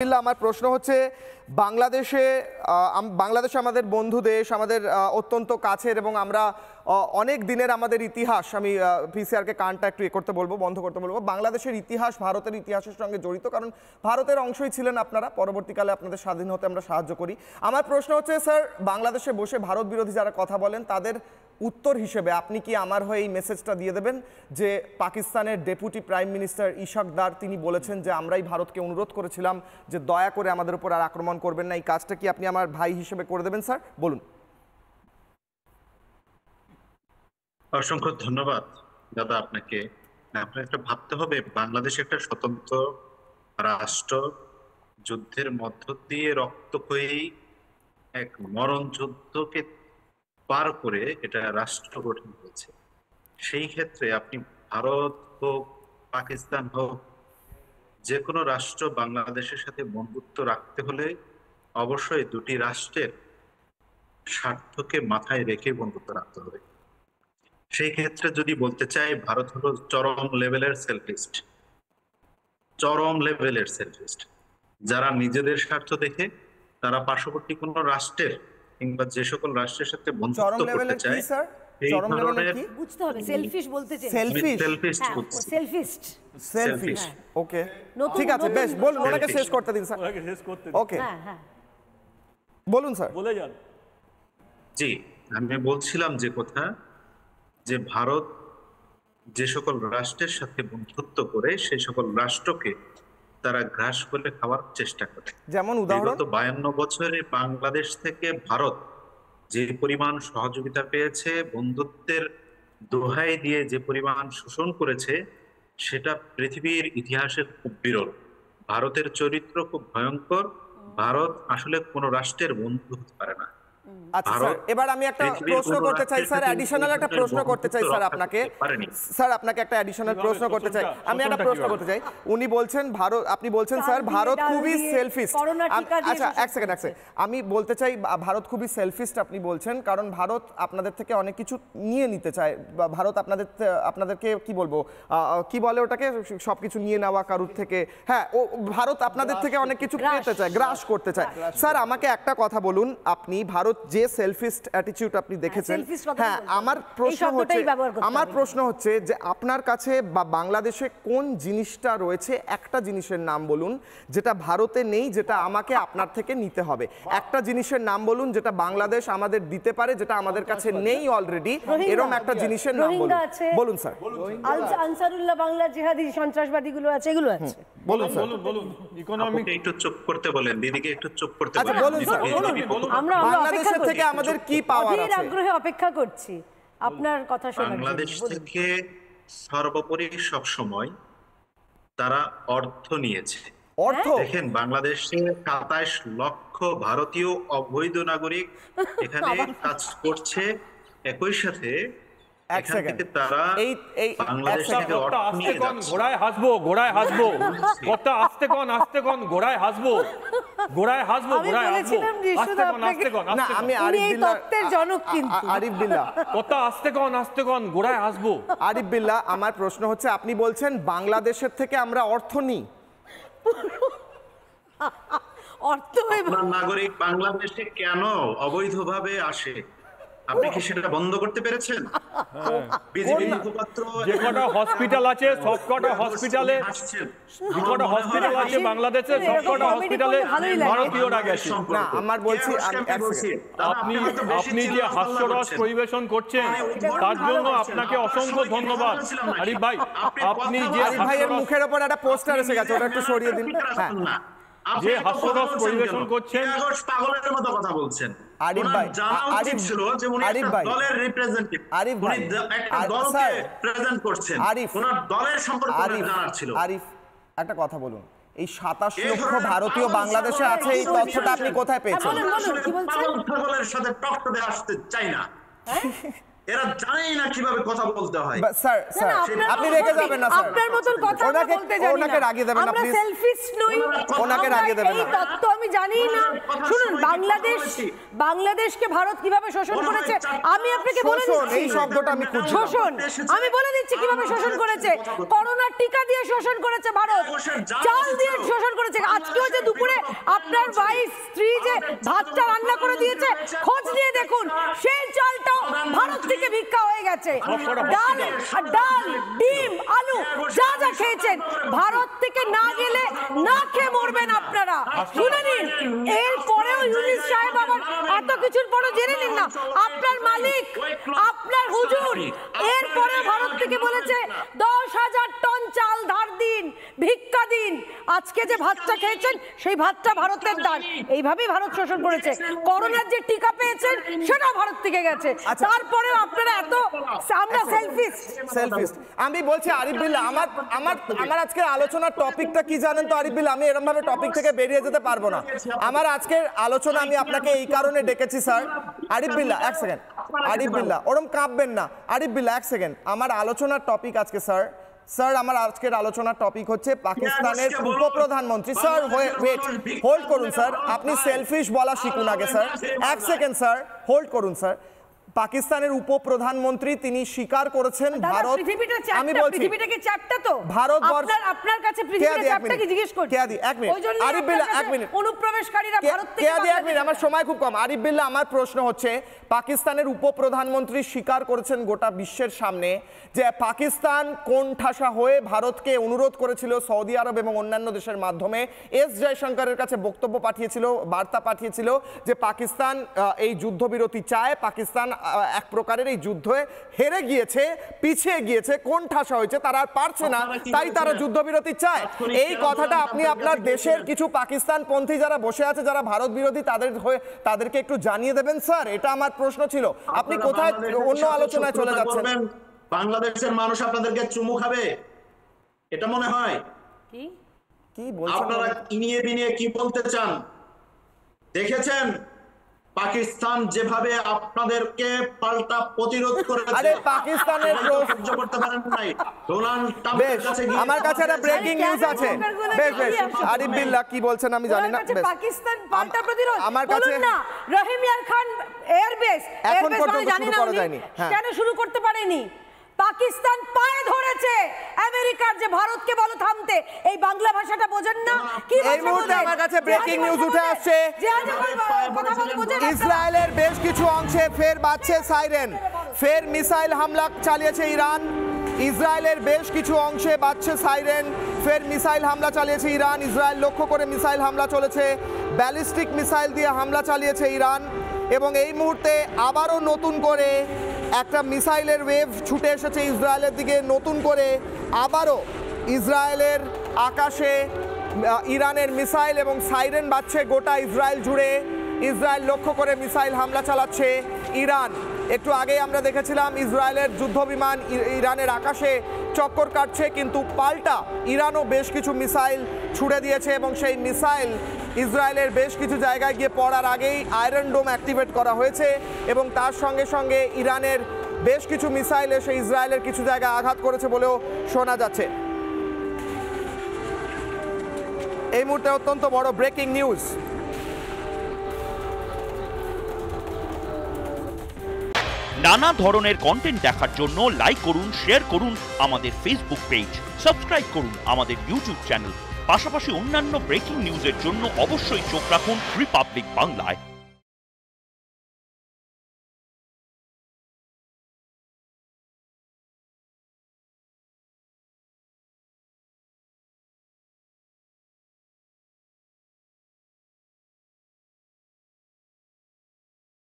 আমার প্রশ্ন হচ্ছে বাংলাদেশ আমাদের বন্ধু দেশ, আমাদের অত্যন্ত কাছের এবং আমরা অনেক দিনের আমাদের ইতিহাস, আমি পিসিআরকে কানটা একটু করতে বলবো, বন্ধ করতে বলবো। বাংলাদেশের ইতিহাস ভারতের ইতিহাসের সঙ্গে জড়িত, কারণ ভারতের অংশই ছিলেন আপনারা। পরবর্তীকালে আপনাদের স্বাধীন হতে আমরা সাহায্য করি। আমার প্রশ্ন হচ্ছে, স্যার, বাংলাদেশে বসে ভারত বিরোধী যারা কথা বলেন তাদের উত্তর হিসেবে আপনি কি আমার হয়ে এই মেসেজটা দিয়ে দেবেন যে পাকিস্তানের ডেপুটি প্রাইম মিনিস্টার ইশাক দার তিনি বলেছেন যে আমরাই ভারতকে অনুরোধ করেছিলাম যে দয়া করে আমাদের উপর আর আক্রমণ করবেন না, এই কাজটা কি আপনি আমার ভাই হিসেবে করে দেবেন স্যার? বলুন। অসংখ্য ধন্যবাদ দাদা আপনাকে। আপনাকে ভাবতে হবে বাংলাদেশ একটা স্বতন্ত্র রাষ্ট্র, যুদ্ধের মধ্য দিয়ে রক্তক্ষয়ী এক মরণ যুদ্ধকে পার করে এটা রাষ্ট্র গঠন হয়েছে। সেই ক্ষেত্রে আপনি ভারত হোক, পাকিস্তান হোক, যে কোনো রাষ্ট্র বাংলাদেশের সাথে বন্ধুত্ব রাখতে হলে অবশ্যই দুটি রাষ্ট্রের স্বার্থকে মাথায় রেখে বন্ধুত্ব রাখতে হবে। সেই ক্ষেত্রে যদি বলতে চাই, ভারত হলো চরম লেভেলের সেলফিস্ট, চরম লেভেলের সেলফিস্ট। যারা নিজেদের স্বার্থ দেখে তারা পার্শ্ববর্তী কোন রাষ্ট্রের কিংবা যে সকল রাষ্ট্রের সাথে বন্ধুত্ব করতে চায় এই ধরনের বুঝতে হবে। সেলফিশ বলতে চাই, সেলফিস্ট সেলফিস্ট সেলফিশ। ওকে, ঠিক আছে, বেশ, বলুন, ওনাকে শেষ করতে দিন স্যার। ওনাকে শেষ করতে দিন। ওকে, বলুন স্যার, বলে যান। জি, আমি বলছিলাম যে কথা, যে ভারত যে সকল রাষ্ট্রের সাথে বন্ধুত্ব করে সেই সকল রাষ্ট্রকে তারা গ্রাস করে খাওয়ার চেষ্টা করে। যেমন উদাহরণ, বিগত 52 বছরে বাংলাদেশ থেকে ভারত যে পরিমাণ সহযোগিতা পেয়েছে, বন্ধুত্বের দোহাই দিয়ে যে পরিমাণ শোষণ করেছে, সেটা পৃথিবীর ইতিহাসের খুব বিরল। ভারতের চরিত্র খুব ভয়ঙ্কর। ভারত আসলে কোনো রাষ্ট্রের বন্ধু হতে পারে না। আচ্ছা স্যার, এবার আমি একটা প্রশ্ন করতে চাই স্যার, অ্যাডিশনাল একটা প্রশ্ন করতে চাই স্যার আপনাকে। স্যার, আপনাকে একটা অ্যাডিশনাল প্রশ্ন করতে চাই, আমি একটা প্রশ্ন করতে চাই। উনি বলছেন ভারত, আপনি বলছেন স্যার ভারত খুবই সেলফিস্ট। আচ্ছা, এক সেকেন্ড, আমি বলতে চাই ভারত খুবই সেলফিস্ট আপনি বলছেন, কারণ ভারত আপনাদের থেকে অনেক কিছু নিয়ে নিতে চায়। ভারত আপনাদেরকে কি বলবো, কি বলে ওটাকে, সবকিছু নিয়ে নেওয়া কারুর থেকে। হ্যাঁ, ও ভারত আপনাদের থেকে অনেক কিছু পেতে চায়, গ্রাস করতে চায়। স্যার, আমাকে একটা কথা বলুন, আপনি ভারত যে সেলফিস্ট অ্যাটিটিউড আপনি দেখেছেন, হ্যাঁ, আমার প্রশ্ন হচ্ছে যে আপনার কাছে বা বাংলাদেশে কোন জিনিসটা রয়েছে, একটা জিনিসের নাম বলুন যেটা ভারতে নেই, যেটা আমাকে আপনার থেকে নিতে হবে। একটা জিনিসের নাম বলুন যেটা বাংলাদেশ আমাদের দিতে পারে, যেটা আমাদের কাছে নেই অলরেডি, এরকম একটা জিনিসের নাম বলুন। বলুন স্যার। আনসারুল্লাহ বাংলা জিহাদি সন্ত্রাসবাদীগুলো আছে, এগুলো আছে। বলুন স্যার। বলুন। ইকোনমিক একটু চুপ করতে বলেন, দিদিকে একটু চুপ করতে বলেন। আচ্ছা, বলুন স্যার, আমরা বাংলাদেশের থেকে আমাদের কি পাওয়ার আছে? আগ্রহে অপেক্ষা করছি আপনার কথা শোনার জন্য। বাংলাদেশ থেকে সর্বোপরি সব সময় তারা অর্থ নিয়েছে। অর্থ? দেখেন, বাংলাদেশে 27 লক্ষ ভারতীয় অবৈধ নাগরিক এখানে কাজ করছে। একই সাথে এক সেকেন্ড, তারা বাংলাদেশ থেকে অর্থ নিয়ে যাচ্ছে। ঘোড়ায় হাসবো, ঘোড়ায় হাসবো, কথা আস্তে কোন ঘোড়ায় হাসবো, ঘোড়ায় হাসবো, ঘোড়ায় হাসবো, আস্তে কোন। না, আমি আরিফ বিল্লাহ, কথা আস্তে কোন ঘোড়ায় হাসবো। আরিফ বিল্লাহ, আমার প্রশ্ন হচ্ছে, আপনি বলছেন বাংলাদেশের থেকে আমরা অর্থ নিই। অর্থ নাগরিক বাংলাদেশে কেন অবৈধভাবে আসে, আপনি কি সেটা বন্ধ করতে পেরেছেন? বিজেপি মুখপাত্র যে কটা হসপিটাল আছে, সব কটা হসপিটালে, যে কটা হসপিটাল আছে বাংলাদেশে, সব কটা হসপিটালে ভারতীয়রা গেছে। না, আমার বলছি, আপনি যে হাস্যরস পরিবেশন করছেন তার জন্য আপনাকে অসংখ্য ধন্যবাদ আরিফ ভাই। আপনি যে আরিফ ভাইয়ের মুখের উপর একটা পোস্টার এসে গেছে, ওটা একটু সরিয়ে দিন। হ্যাঁ, যে হাস্যরস পরিবেশন করছেন, পাগলের মতো কথা বলছেন। আরিফ ভাই, আরিফ ভাই, দলের রিপ্রেজেন্টেটিভ, আরিফ ভাই, একটা দলকে প্রেজেন্ট করছেন, ওনার দলের সম্পর্কে জানার ছিল। আরিফ, একটা কথা বলুন, এই 27 লক্ষ ভারতীয় বাংলাদেশে আছে, এই তথ্যটা আপনি কোথায় পেয়েছেন? পাগলের সাথে টক করে আসতে চাই না। এরা জানেই না কিভাবে কথা বলতে হয়। স্যার স্যার আপনি রেগে যাবেন না স্যার, আপনার মতন কথা আমরা বলতে জানি না, ওনাকে রাগিয়ে দেবেন না আমরা প্লিজ, সেলফিশ নই, ওনাকে রাগিয়ে দেবেন না। এই তত্ত্ব আমি জানি না। শুনুন, বাংলাদেশকে ভারত কিভাবে শোষণ করেছে আমি আপনাকে বলে দিচ্ছি। এই শব্দটা আমি খুঁজছি, শোষণ আমি বলে দিচ্ছি কিভাবে শোষণ করেছে। করোনার টিকা দিয়ে শোষণ করেছে ভারত, চাল দিয়ে শোষণ করেছে। আজকেও যে দুপুরে আপনার ওয়াইফ স্ত্রী যে ভাতটা রান্না করে দিয়েছে, খোঁজ নিয়ে দেখুন, সেই চালটাও ভারত থেকে ভিক্ষা হয়ে গেছে। ডাল ডিম আলু যা যা খেয়েছেন ভারত থেকে না গেলে না খেয়ে মরবেন আপনারা। শুনে নিন, এরপরেও ইউনিস সাহেব আবার এত কিছুর পরও জেনে নিন না, আপনার মালিক আপনার হুজুর এরপরে ভারত থেকে বলেছে 10,000 টন চাল ধার দিন, ভিক্ষা দিন। আজকে যে ভাতটা খেয়েছেন সেই ভাতটা ভারতের দান। এইভাবেই ভারত শোষণ করেছে। করোনার যে টিকা পেয়েছেন সেটাও ভারত থেকে গেছে। তারপরেও আপনারা এত আমরা সেলফিশ। আমি বলছি আরিফ বিল্লাহ, আমার আজকের আলোচনার টপিকটা কি জানেন তো আরিফ বিল্লাহ? আমি এরকম ভাবে টপিক থেকে বেরিয়ে যেতে পারবো না। আমার আজকের আলোচনা আমি আপনাকে এই কারণে ডেকেছি স্যার। আরিফ বিল্লাহ এক সেকেন্ড, আরিফ বিল্লাহ ওরম কাঁপবেন না। আরিফ বিল্লাহ এক সেকেন্ড, আমার আলোচনার টপিক আজকে স্যার আমার আজকের আলোচনার টপিক হচ্ছে পাকিস্তানের উপপ্রধানমন্ত্রী। স্যার ওয়েট, হোল্ড করুন স্যার, আপনি সেলফিশ বলা শিখুন আগে স্যার। এক সেকেন্ড স্যার, হোল্ড করুন স্যার। পাকিস্তানের উপপ্রধানমন্ত্রী তিনি স্বীকার করেছেন ভারত, আমি বলছি পৃথিবীটাকে চ্যাপ্টা তো ভারতবর্ষ আপনার কাছে পৃথিবীটা চ্যাপ্টা কি জিজ্ঞেস করছি। এক মিনিট আরিফ বিল্লাহ, এক মিনিট, অনুপ্রবেশকারীরা ভারত থেকে এক মিনিট, আমার সময় খুব কম। আরিফ বিল্লাহ, আমার প্রশ্ন হচ্ছে পাকিস্তানের উপপ্রধানমন্ত্রী স্বীকার করেছেন গোটা বিশ্বের সামনে যে পাকিস্তান কোণঠাসা হয়ে ভারতকে অনুরোধ করেছিল সৌদি আরব এবং অন্যান্য দেশের মাধ্যমে, এস জয়শঙ্করের কাছে বক্তব্য পাঠিয়েছিল, বার্তা পাঠিয়েছিল যে পাকিস্তান এই যুদ্ধবিরতি চায়, পাকিস্তান এক প্রকারের এই যুদ্ধে হেরে গিয়েছে, পিছিয়ে গিয়েছে, কোণঠাসা হয়েছে, তারা আর পারছে না, তাই তারা যুদ্ধবিরতি চায়। এই কথাটা আপনি আপনার দেশের কিছু পাকিস্তানপন্থী যারা বসে আছে, যারা ভারত বিরোধী, তাদেরকে একটু জানিয়ে দেবেন স্যার। এটা আমার প্রশ্ন ছিল। আপনি কোথায় অন্য আলোচনায় চলে যাচ্ছেন? বাংলাদেশের মানুষ আপনাদেরকে চুমু খাবে এটা মনে হয়? কি বলছেন আপনারা ইনিয়ে বিনিয়ে কি বলতে চান? দেখেছেন পাকিস্তান যেভাবে আপনাদেরকে পাল্টা প্রতিরোধ করেছে। আরে পাকিস্তানের সহ্য করতে পারেন নাই। ডোনাল্ড ট্রাম্পের কাছে গিয়ে আমার কাছে একটা ব্রেকিং নিউজ আছে। বেশ আরিফ বিল্লাহ কি বলছেন আমি জানি না। পাকিস্তান পাল্টা প্রতিরোধ আমার কাছে না, রহিম ইয়ার খান এয়ারবেস এখন পর্যন্ত শুরু করা যায়নি। কেন শুরু করতে পারেনি? পাকিস্তান পায়ে ধরেছে আমেরিকার, যে ভারতকে বলো থামতে। এই বাংলা ভাষাটা বোঝেন না? কি এই মুহূর্তে আমার কাছে ব্রেকিং নিউজ উঠে আসছে, ইসরায়েলের বেশ কিছু অংশে ফের বাজছে সাইরেন, ফের মিসাইল হামলা চালিয়েছে ইরান। ইসরায়েলের বেশ কিছু অংশে বাজছে সাইরেন, ফের মিসাইল হামলা চালিয়েছে ইরান। ইসরায়েল লক্ষ্য করে মিসাইল হামলা চলেছে, ব্যালিস্টিক মিসাইল দিয়ে হামলা চালিয়েছে ইরান। এবং এই মুহূর্তে আবারও নতুন করে একটা মিসাইলের ওয়েভ ছুটে এসেছে ইসরায়েলের দিকে। নতুন করে আবারও ইসরায়েলের আকাশে ইরানের মিসাইল এবং সাইরেন বাজছে গোটা ইসরায়েল জুড়ে। ইসরায়েল লক্ষ্য করে মিসাইল হামলা চালাচ্ছে ইরান। একটু আগেই আমরা দেখেছিলাম ইসরায়েলের যুদ্ধবিমান ইরানের আকাশে চক্কর কাটছে, কিন্তু পাল্টা ইরানও বেশ কিছু মিসাইল ছুড়ে দিয়েছে এবং সেই মিসাইল ইসরায়েলের বেশ কিছু জায়গায় গিয়ে পড়ার আগেই আয়রন ডোম অ্যাক্টিভেট করা হয়েছে এবং তার সঙ্গে সঙ্গে ইরানের বেশ কিছু মিসাইল এসে ইসরায়েলের কিছু জায়গায় আঘাত করেছে বলেও শোনা যাচ্ছে। এই মুহূর্তে অত্যন্ত বড় ব্রেকিং নিউজ। নানা ধরনের কন্টেন্ট দেখার জন্য লাইক করুন, শেয়ার করুন আমাদের ফেসবুক পেজ, সাবস্ক্রাইব করুন আমাদের ইউটিউব চ্যানেল। পাশাপাশি অন্যান্য ব্রেকিং নিউজের জন্য অবশ্যই চোখ রাখুন রিপাবলিক বাংলায়।